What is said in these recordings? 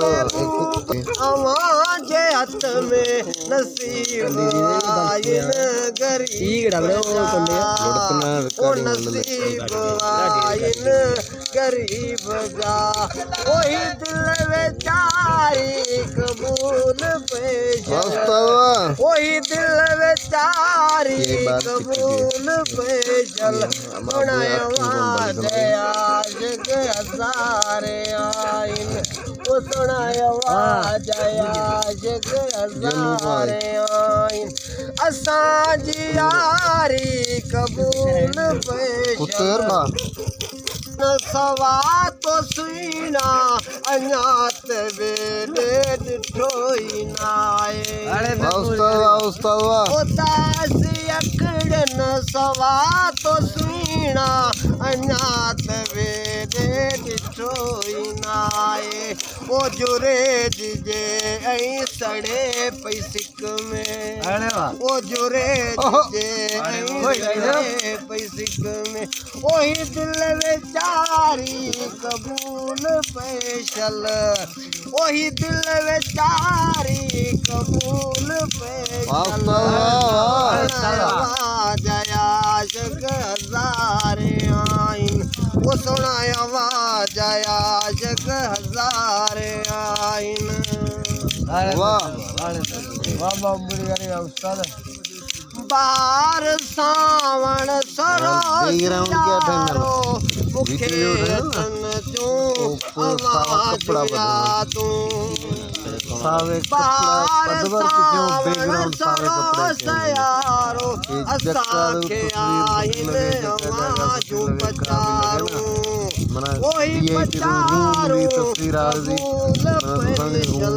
महबूब आवाज हथ में नसीब आइन गरीब ओ नसीब आइन गरीब जा वही दिल बेचारी कबूल पेश वही दिल बेचारी कबूल पेशल सुनायवा जयाजग हज़ारे आइन वो सुनायवा जयाजग हज़ारे आइन असां जी यारी कबूल पेशल सवा तो सुना अनाथ वेदे दिठोई नाए उदासी अकड़न सवा तो सुना अनाथ वेदे दिठोई नाए वो जुरे दिजे ऐं सड़े पई सिक में वो जुरे दिजे ऐं सड़े पई सिक में वही दिल बेचारी कबूल पेशल वही दिल बेचारी कबूल पेशल जया जग हज़ारे आइन वो सुनायवा जया जग हज़ारे आइन बार सावण सरो मुखे तन चूं आवाज बार सावण सरो सयारो असांखे आइन आवाजूं पचारूं वही पचारूं कबूल पेशल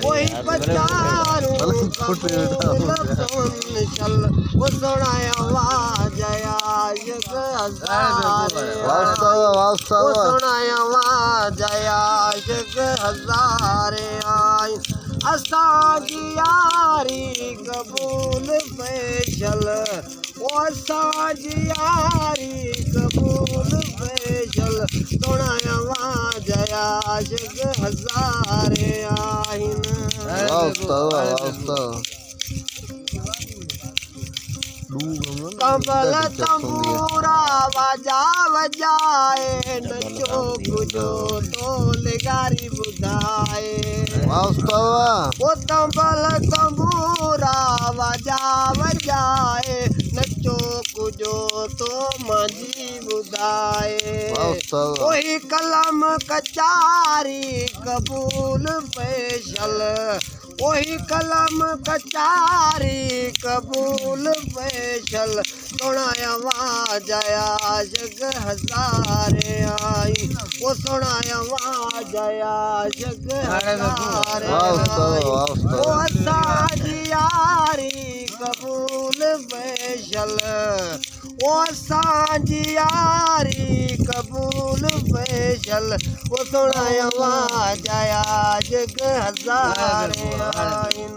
वही पचारूं कबूल पेशल वो सुनायवा जयाजग हज़ारे वो सुनायवा जयाजग हज़ारे आइन असां जी यारी कबूल पेशल वो असां जी यारी कबूल पेशल सुनायवा जयाजग हज़ारे आइन कबल तंबूरा वजा वजाए नचो कुजो ढोल गारी बुधाए वो तंबल तंबूरा वजा वजाए नचो कुजो तो मांझी बुधाए वही कलम कचारी कबूल पेशल वही कलम कचारी कबूल पेशल सुनायवा जया जग हज़ारे आई वो सुनायवा जया जग हज़ारे आई वो असां जी यारी कबूल पेशल वो असां जी यारी कबूल पेशल वो सुनायवा जया जग हज़ारे आइन।